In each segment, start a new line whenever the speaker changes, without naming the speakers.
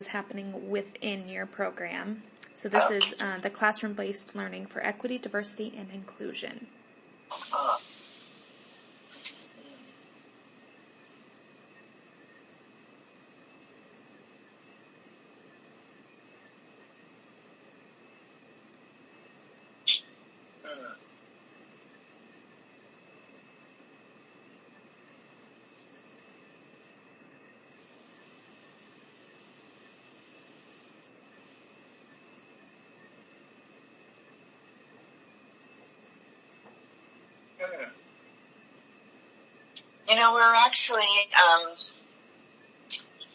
happening within your program. So this is the classroom-based learning for equity, diversity, and inclusion.
You know, we're actually,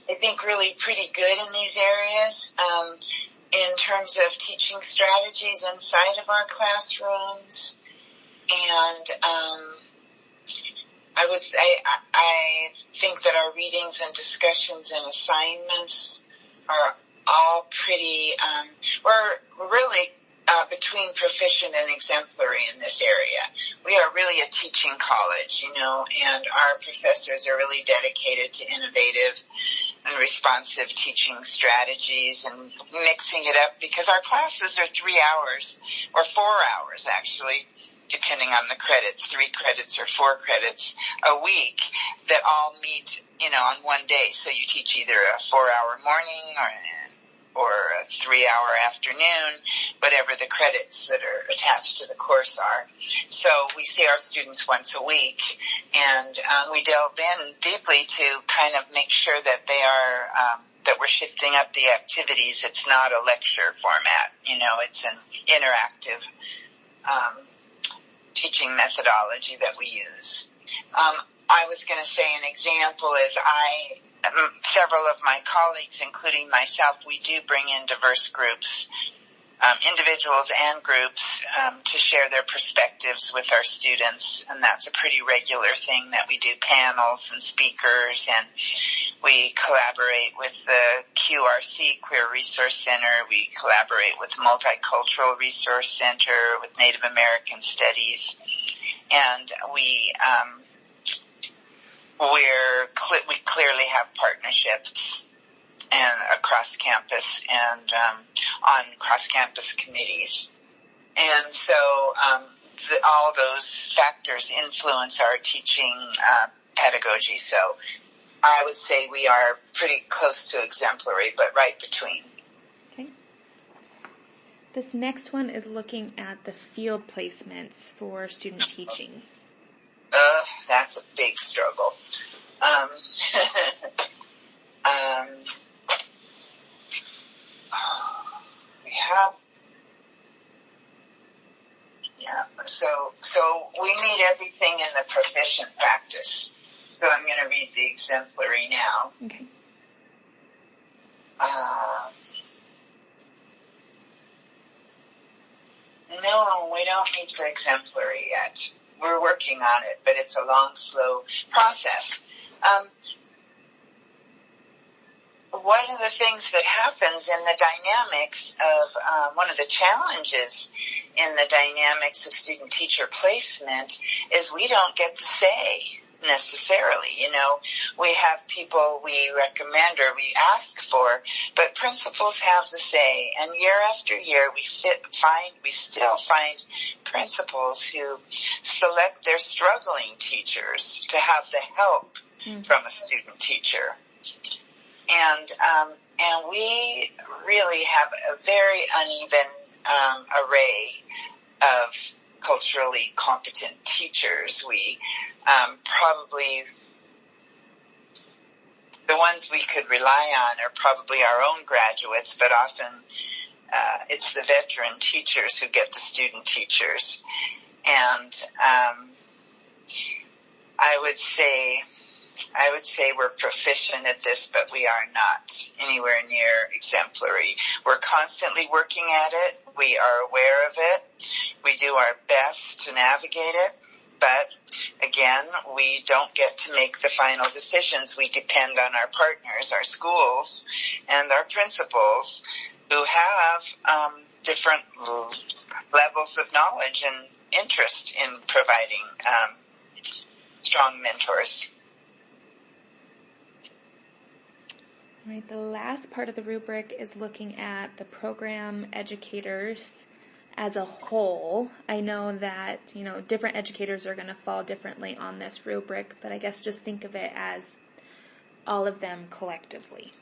I think, really pretty good in these areas in terms of teaching strategies inside of our classrooms. And I think that our readings and discussions and assignments are all pretty, we're really between proficient and exemplary in this area. We are really a teaching college, you know, and our professors are really dedicated to innovative and responsive teaching strategies and mixing it up, because our classes are 3 hours, or 4 hours actually, depending on the credits, 3 credits or 4 credits a week that all meet, you know, on one day. So you teach either a 4-hour morning or a 3-hour afternoon, whatever the credits that are attached to the course are. So we see our students once a week, and we delve in deeply to kind of make sure that they are, that we're shifting up the activities. It's not a lecture format, you know, it's an interactive teaching methodology that we use. I was going to say an example is several of my colleagues, including myself, we do bring in diverse groups, individuals and groups, to share their perspectives with our students, and that's a pretty regular thing that we do, panels and speakers, and we collaborate with the QRC, Queer Resource Center, we collaborate with Multicultural Resource Center, with Native American Studies, and we clearly have partnerships and across campus and on cross-campus committees. And so all those factors influence our teaching pedagogy. So I would say we are pretty close to exemplary, but right between.
Okay. This next one is looking at the field placements for student teaching.
That's a big struggle. We have, so we need everything in the proficient practice. So I'm going to read the exemplary now.
Okay.
No, we don't need the exemplary yet. We're working on it, but it's a long, slow process. One of the things that happens in the dynamics of, one of the challenges in the dynamics of student-teacher placement is we don't get the say necessarily. You know, we have people we recommend or we ask for, but principals have the say. And year after year, we still find principals who select their struggling teachers to have the help from a student teacher. And we really have a very uneven array of culturally competent teachers. We probably, the ones we could rely on are probably our own graduates, but often it's the veteran teachers who get the student teachers. And I would say we're proficient at this, but we are not anywhere near exemplary. We're constantly working at it. We are aware of it. We do our best to navigate it. But again, we don't get to make the final decisions. We depend on our partners, our schools, and our principals who have different levels of knowledge and interest in providing strong mentors.
All right, the last part of the rubric is looking at the program educators as a whole. I know that, different educators are going to fall differently on this rubric, but I guess just think of it as all of them collectively.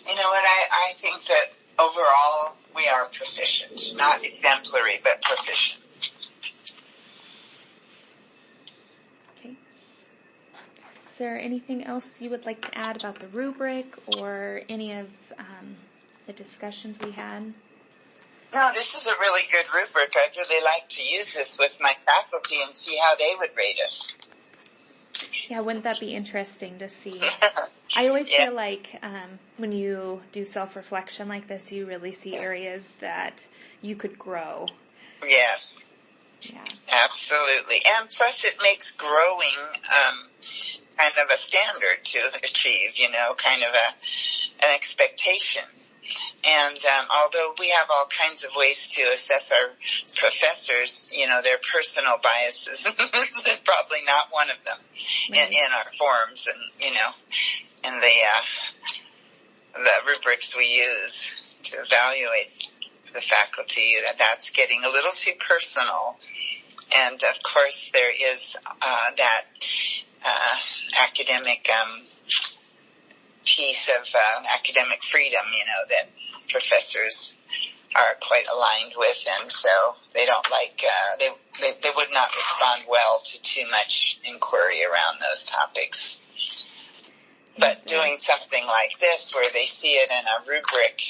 You know what, I think that overall we are proficient, not exemplary, but proficient.
Okay. Is there anything else you would like to add about the rubric or any of the discussions we had?
No, this is a really good rubric. I'd really like to use this with my faculty and see how they would rate us.
Yeah, wouldn't that be interesting to see? I always feel like when you do self-reflection like this, you really see areas that you could grow.
Yes.
Yeah. Absolutely.
And plus it makes growing kind of a standard to achieve, kind of an expectation. And although we have all kinds of ways to assess our professors, their personal biases is probably not one of them in our forms and, and the rubrics we use to evaluate the faculty. That's getting a little too personal. And, of course, there is that academic piece of academic freedom, that professors are quite aligned with, and so they don't like, they would not respond well to too much inquiry around those topics. But doing something like this where they see it in a rubric,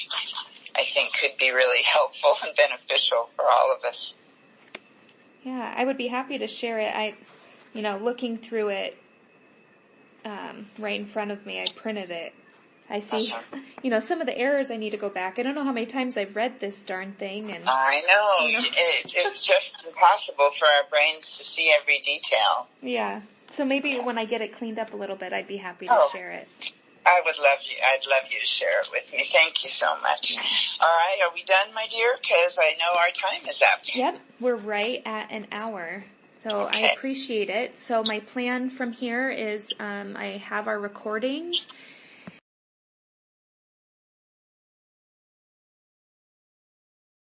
I think could be really helpful and beneficial for all of us.
Yeah, I would be happy to share it. Looking through it right in front of me, I printed it. I see, some of the errors I need to go back. I don't know how many times I've read this darn thing. And
I know. It's just impossible for our brains to see every detail.
Yeah. So maybe when I get it cleaned up a little bit, I'd be happy to share it.
I'd love you to share it with me. Thank you so much. Yeah. All right. Are we done, my dear? Because I know our time is up.
Yep. We're right at an hour. So okay. I appreciate it. So my plan from here is I have our recording